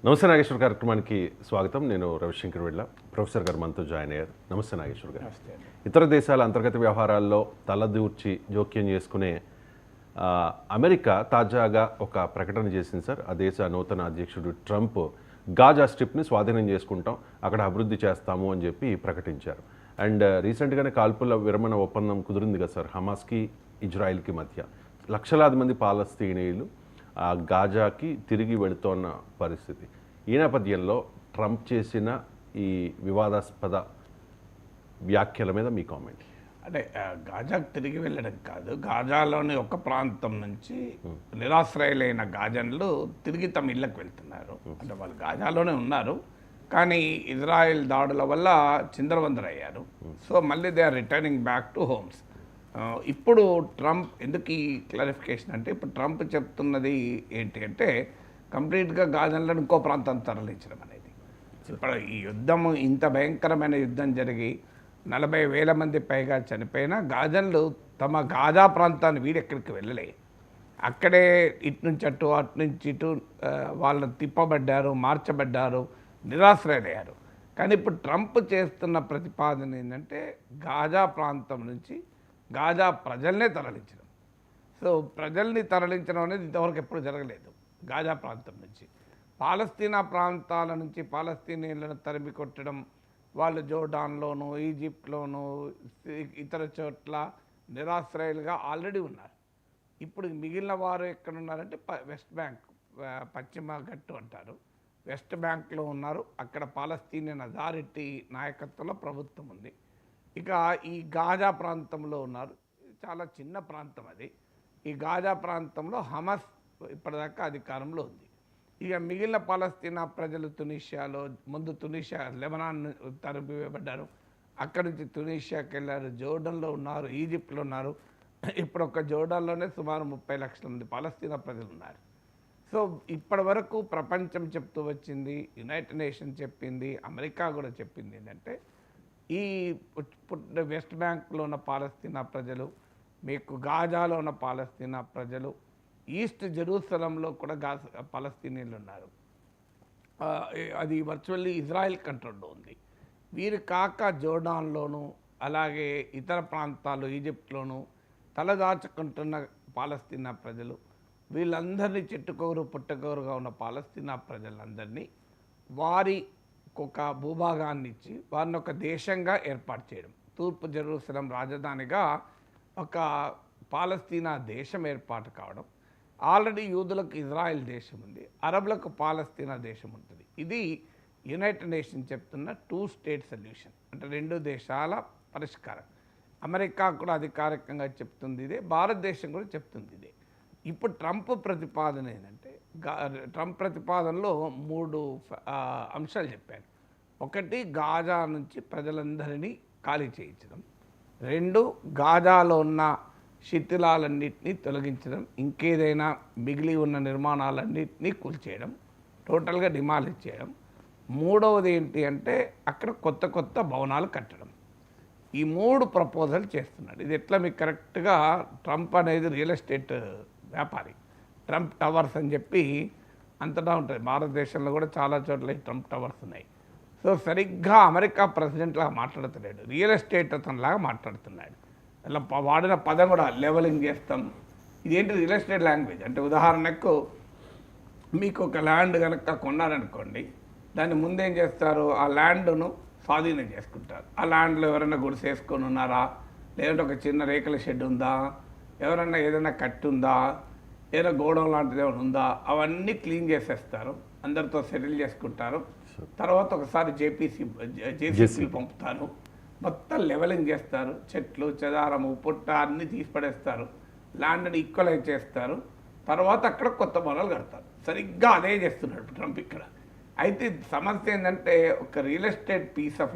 నమస్తే నాగేశ్వర్ కార్యక్రమానికి స్వాగతం. నేను రవిశంకర్ వెళ్ళ ప్రొఫెసర్ గారు మనతో జాయిన్ అయ్యారు. నమస్తే నాగేశ్వర్ గారు. ఇతర దేశాల అంతర్గత వ్యవహారాల్లో తలదూర్చి జోక్యం చేసుకునే అమెరికా తాజాగా ఒక ప్రకటన చేసింది సార్. ఆ దేశ నూతన అధ్యక్షుడు ట్రంప్ గాజా స్ట్రిప్ని స్వాధీనం చేసుకుంటాం, అక్కడ అభివృద్ధి చేస్తాము అని చెప్పి ప్రకటించారు. అండ్ రీసెంట్గానే కాల్పుల విరమణ ఒప్పందం కుదిరింది కదా సార్, హమాస్కి ఇజ్రాయిల్కి మధ్య. లక్షలాది మంది పాలస్తీనీయులు గాజాకి తిరిగి వెళుతోన్న పరిస్థితి. ఈ నేపథ్యంలో ట్రంప్ చేసిన ఈ వివాదాస్పద వ్యాఖ్యల మీద మీ కామెంట్. అంటే గాజాకు తిరిగి వెళ్ళడం కాదు, గాజాలోని ఒక ప్రాంతం నుంచి నిరాశ్రయులైన గాజన్లు తిరిగి తమ ఇళ్ళకు వెళ్తున్నారు. అంటే వాళ్ళు గాజాలోనే ఉన్నారు, కానీ ఇజ్రాయెల్ దాడుల వల్ల చిందరవందరయ్యారు. సో మళ్ళీ they are returning back to homes. ఇప్పుడు ట్రంప్ ఎందుకు ఈ క్లారిఫికేషన్ అంటే, ఇప్పుడు ట్రంప్ చెప్తున్నది ఏంటి అంటే, కంప్లీట్గా గాజన్లను ఇంకో ప్రాంతం తరలించడం అనేది. ఇప్పుడు ఈ యుద్ధం, ఇంత భయంకరమైన యుద్ధం జరిగి 40,000 మంది పైగా చనిపోయినా గాజన్లు తమ గాజా ప్రాంతాన్ని వీడెక్కడికి వెళ్ళలే. అక్కడే ఇటు నుంచి అటు, అటు నుంచి ఇటు వాళ్ళు తిప్పబడ్డారు, మార్చబడ్డారు, నిరాశ్రయులయ్యారు. కానీ ఇప్పుడు ట్రంప్ చేస్తున్న ప్రతిపాదన ఏంటంటే, గాజా ప్రాంతం నుంచి గాజా ప్రజల్నే తరలించడం. సో ప్రజల్ని తరలించడం అనేది ఇంతవరకు ఎప్పుడు జరగలేదు. గాజా ప్రాంతం నుంచి పాలస్తీనా ప్రాంతాల నుంచి పాలస్తీనీయులను తరిమి కొట్టడం, వాళ్ళు జోర్డాన్లోను, ఈజిప్ట్లోను, ఇతర చోట్ల నిరాశ్రయులుగా ఆల్రెడీ ఉన్నారు. ఇప్పుడు మిగిలిన వారు ఎక్కడున్నారంటే వెస్ట్ బ్యాంక్, పశ్చిమ ఘట్టు అంటారు, వెస్ట్ బ్యాంక్లో ఉన్నారు. అక్కడ పాలస్తీనియన్ అథారిటీ నాయకత్వంలో ప్రభుత్వం ఉంది. ఇక ఈ గాజా ప్రాంతంలో ఉన్నారు. చాలా చిన్న ప్రాంతం అది. ఈ గాజా ప్రాంతంలో హమాస్ ఇప్పటిదాకా అధికారంలో ఉంది. ఇక మిగిలిన పాలస్తీనా ప్రజలు తునీషియాలో, ముందు తునీషియా, లెబనాన్ తరిమివేయబడ్డారు, అక్కడి నుంచి తునీషియాకి వెళ్ళారు, జోర్డన్లో ఉన్నారు, ఈజిప్ట్లో ఉన్నారు. ఇప్పుడు ఒక జోర్డన్లోనే సుమారు 30 లక్షల మంది పాలస్తీనా ప్రజలు ఉన్నారు. సో ఇప్పటి వరకు ప్రపంచం చెప్తూ వచ్చింది, యునైటెడ్ నేషన్ చెప్పింది, అమెరికా కూడా చెప్పింది ఏంటంటే, ఈ వెస్ట్ బ్యాంక్లో ఉన్న పాలస్తీనా ప్రజలు, మీకు గాజాలో ఉన్న పాలస్తీనా ప్రజలు, ఈస్ట్ జెరూసలంలో కూడా పాలస్తీనీయులు ఉన్నారు. అది వర్చువల్లీ ఇజ్రాయెల్ కంట్రోల్లో ఉంది. వీరు కాక జోర్డాన్లోను, అలాగే ఇతర ప్రాంతాలు, ఈజిప్ట్లోను తలదాచుకుంటున్న పాలస్తీనా ప్రజలు, వీళ్ళందరినీ చెట్టుకోరు పుట్టకోరుగా ఉన్న పాలస్తీనా ప్రజలందరినీ వారి ఒక భూభాగాన్ని ఇచ్చి వారిని ఒక దేశంగా ఏర్పాటు చేయడం, తూర్పు జెరూసలం రాజధానిగా ఒక పాలస్తీనా దేశం ఏర్పాటు కావడం. ఆల్రెడీ యూదులకు ఇజ్రాయెల్ దేశం ఉంది, అరబులకు పాలస్తీనా దేశం ఉంటుంది. ఇది యునైటెడ్ నేషన్ చెప్తున్న 2 స్టేట్ సొల్యూషన్, అంటే 2 దేశాల పరిష్కారం. అమెరికా కూడా అధికారికంగా చెప్తుంది ఇదే, భారతదేశం కూడా చెప్తుంది ఇదే. ఇప్పుడు ట్రంప్ ప్రతిపాదన ఏంటంటే, ట్రంప్ ప్రతిపాదనలో 3 అంశాలు చెప్పారు. ఒకటి, గాజా నుంచి ప్రజలందరినీ ఖాళీ చేయించడం. 2, గాజాలో ఉన్న శిథిలాలన్నింటినీ తొలగించడం, ఇంకేదైనా మిగిలి ఉన్న నిర్మాణాలన్నింటినీ కూల్చేయడం, టోటల్గా డిమాలిష్ చేయడం. 3వది ఏంటి అంటే, అక్కడ కొత్త కొత్త భవనాలు కట్టడం. ఈ 3 ప్రపోజల్ చేస్తున్నాడు. ఇది ఎట్లా మీకు కరెక్ట్గా, ట్రంప్ అనేది రియల్ ఎస్టేట్ వ్యాపారి. ట్రంప్ టవర్స్ అని చెప్పి అంతటా ఉంటుంది. భారతదేశంలో కూడా చాలా చోట్ల ట్రంప్ టవర్స్ ఉన్నాయి. సో సరిగ్గా అమెరికా ప్రెసిడెంట్ లాగా మాట్లాడుతున్నాడు, రియల్ ఎస్టేట్ అతనిలాగా మాట్లాడుతున్నాడు. అలా వాడిన పదం కూడా లెవలింగ్ చేస్తాం. ఇదేంటి రియల్ ఎస్టేట్ లాంగ్వేజ్ అంటే, ఉదాహరణకు మీకు ఒక ల్యాండ్ కనుక కొన్నారనుకోండి, దాన్ని ముందేం చేస్తారు, ఆ ల్యాండ్ను స్వాధీనం చేసుకుంటారు. ఆ ల్యాండ్లో ఎవరైనా గుడిసె వేసుకొని ఉన్నారా, లేదంటే ఒక చిన్న రేకుల షెడ్ ఉందా, ఎవరన్నా ఏదైనా కట్టి ఉందా, ఏదైనా గోడం లాంటిది ఏమైనా ఉందా, అవన్నీ క్లీన్ చేసేస్తారు, అందరితో సెటిల్ చేసుకుంటారు. తర్వాత ఒకసారి జేసీబీ పంపుతారు, మొత్తం లెవెలింగ్ చేస్తారు, చెట్లు చెదారము పుట్ట అన్నీ తీసి పడేస్తారు, ల్యాండ్ని ఈక్వలైజ్ చేస్తారు. తర్వాత అక్కడ కొత్త భవనాలు కడతారు. సరిగ్గా అదే చేస్తున్నాడు ట్రంప్ ఇక్కడ. అయితే సమస్య ఏంటంటే, ఒక రియల్ ఎస్టేట్ పీస్ ఆఫ్